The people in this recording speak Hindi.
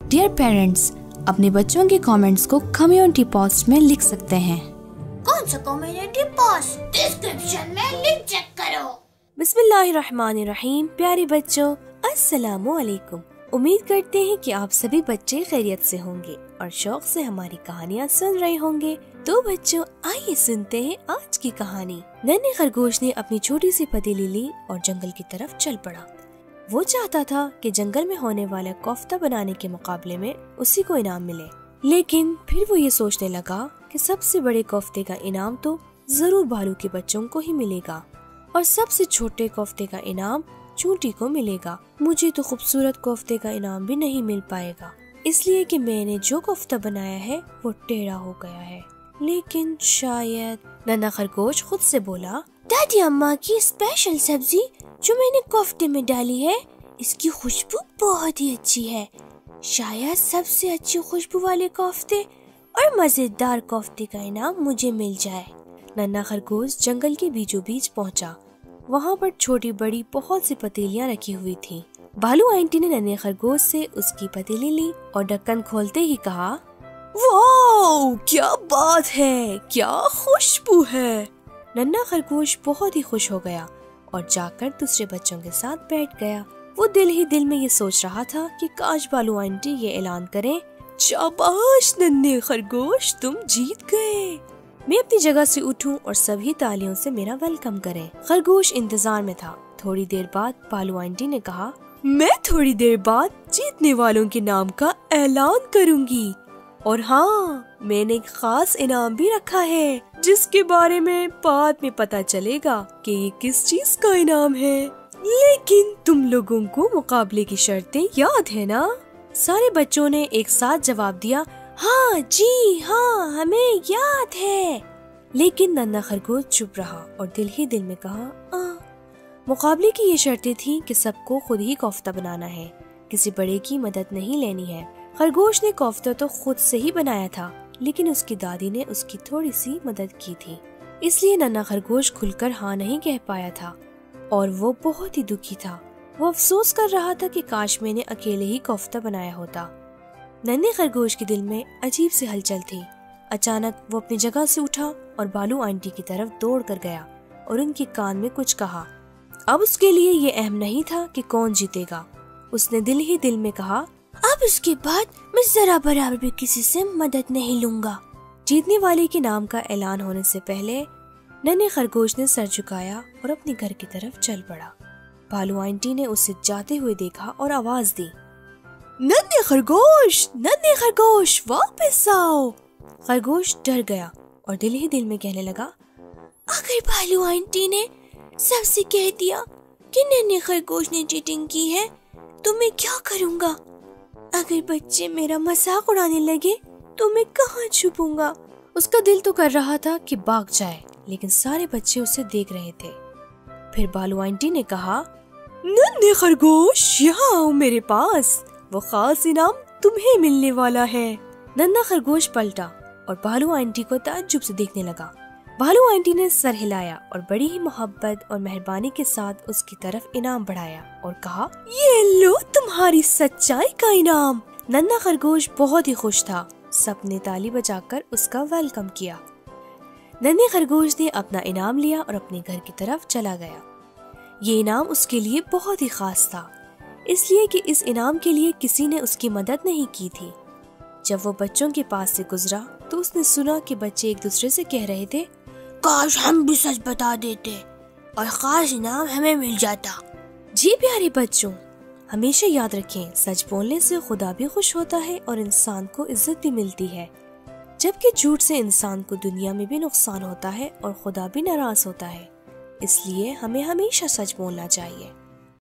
डियर पेरेंट्स, अपने बच्चों के कमेंट्स को कम्युनिटी पोस्ट में लिख सकते हैं। कौन सा कम्युनिटी पोस्ट? डिस्क्रिप्शन में लिंक चेक करो। बिस्मिल्लाहिर्रहमानिर्रहीम। प्यारे बच्चों, अस्सलामु अलैकुम। उम्मीद करते हैं कि आप सभी बच्चे खैरियत से होंगे और शौक से हमारी कहानियाँ सुन रहे होंगे। तो बच्चों, आइए सुनते हैं आज की कहानी। नन्हे खरगोश ने अपनी छोटी सी पतीली ली और जंगल की तरफ चल पड़ा। वो चाहता था कि जंगल में होने वाला कोफ्ता बनाने के मुकाबले में उसी को इनाम मिले, लेकिन फिर वो ये सोचने लगा कि सबसे बड़े कोफ्ते का इनाम तो जरूर भालू के बच्चों को ही मिलेगा और सबसे छोटे कोफ्ते का इनाम चूंटी को मिलेगा। मुझे तो खूबसूरत कोफ्ते का इनाम भी नहीं मिल पाएगा, इसलिए कि मैंने जो कोफ्ता बनाया है वो टेढ़ा हो गया है। लेकिन शायद नन्हा खरगोश खुद से बोला, दादी अम्मा की स्पेशल सब्जी जो मैंने कोफ्ते में डाली है, इसकी खुशबू बहुत ही अच्छी है। शायद सबसे अच्छी खुशबू वाले कोफ्ते और मजेदार कोफ्ते का इनाम मुझे मिल जाए। नन्हा खरगोश जंगल के बीचों बीच पहुंचा। वहाँ पर छोटी बड़ी बहुत सी पतीलियाँ रखी हुई थी। भालू आंटी ने नन्हे खरगोश से उसकी पतीली ली और ढक्कन खोलते ही कहा, वाह, क्या बात है, क्या खुशबू है। नन्हा खरगोश बहुत ही खुश हो गया और जाकर दूसरे बच्चों के साथ बैठ गया। वो दिल ही दिल में ये सोच रहा था कि काश भालू आंटी ये ऐलान करें, शाबाश नन्हे खरगोश, तुम जीत गए। मैं अपनी जगह से उठूं और सभी तालियों से मेरा वेलकम करें। खरगोश इंतजार में था। थोड़ी देर बाद भालू आंटी ने कहा, मैं थोड़ी देर बाद जीतने वालों के नाम का ऐलान करूंगी और हाँ, मैंने एक खास इनाम भी रखा है जिसके बारे में बाद में पता चलेगा कि ये किस चीज का इनाम है। लेकिन तुम लोगों को मुकाबले की शर्तें याद है ना? सारे बच्चों ने एक साथ जवाब दिया, हाँ जी हाँ, हमें याद है। लेकिन नन्हा खरगोश चुप रहा और दिल ही दिल में कहा, मुकाबले की ये शर्तें थी कि सबको खुद ही कोफ्ता बनाना है, किसी बड़े की मदद नहीं लेनी है। खरगोश ने कोफ्ता तो खुद से ही बनाया था, लेकिन उसकी दादी ने उसकी थोड़ी सी मदद की थी, इसलिए नन्हा खरगोश खुलकर हाँ नहीं कह पाया था और वो बहुत ही दुखी था। वो अफसोस कर रहा था कि काश मैंने अकेले ही कोफ्ता बनाया होता। नन्हे खरगोश के दिल में अजीब सी हलचल थी। अचानक वो अपनी जगह से उठा और भालू आंटी की तरफ दौड़ कर गया और उनके कान में कुछ कहा। अब उसके लिए ये अहम नहीं था कि कौन जीतेगा। उसने दिल ही दिल में कहा, अब इसके बाद मैं जरा बराबर भी किसी से मदद नहीं लूंगा। जीतने वाले के नाम का ऐलान होने से पहले नन्हे खरगोश ने सर झुकाया और अपने घर की तरफ चल पड़ा। भालू आंटी ने उसे जाते हुए देखा और आवाज दी, नन्हे खरगोश वापस आओ। खरगोश डर गया और दिल ही दिल में कहने लगा, अगर भालू आंटी ने सबसे कह दिया कि नन्हे खरगोश ने चीटिंग की है तो मैं क्या करूँगा? अगर बच्चे मेरा मजाक उड़ाने लगे तो मैं कहाँ छुपूंगा? उसका दिल तो कर रहा था कि भाग जाए, लेकिन सारे बच्चे उसे देख रहे थे। फिर भालू आंटी ने कहा, नन्हे खरगोश, यहाँ आओ मेरे पास, वो खास इनाम तुम्हें मिलने वाला है। नन्हा खरगोश पलटा और भालू आंटी को ताज्जुब से देखने लगा। भालू आंटी ने सर हिलाया और बड़ी ही मोहब्बत और मेहरबानी के साथ उसकी तरफ इनाम बढ़ाया और कहा, ये लो तुम्हारी सच्चाई का इनाम। नन्हा खरगोश बहुत ही खुश था। सबने ताली बजाकर उसका वेलकम किया। नन्हे खरगोश ने अपना इनाम लिया और अपने घर की तरफ चला गया। ये इनाम उसके लिए बहुत ही खास था, इसलिए कि इस इनाम के लिए किसी ने उसकी मदद नहीं की थी। जब वो बच्चों के पास से गुजरा तो उसने सुना कि बच्चे एक दूसरे से कह रहे थे, काश हम भी सच बता देते और खास इनाम हमें मिल जाता। जी प्यारे बच्चों, हमेशा याद रखें, सच बोलने से खुदा भी खुश होता है और इंसान को इज्जत भी मिलती है, जबकि झूठ से इंसान को दुनिया में भी नुकसान होता है और खुदा भी नाराज होता है। इसलिए हमें हमेशा सच बोलना चाहिए।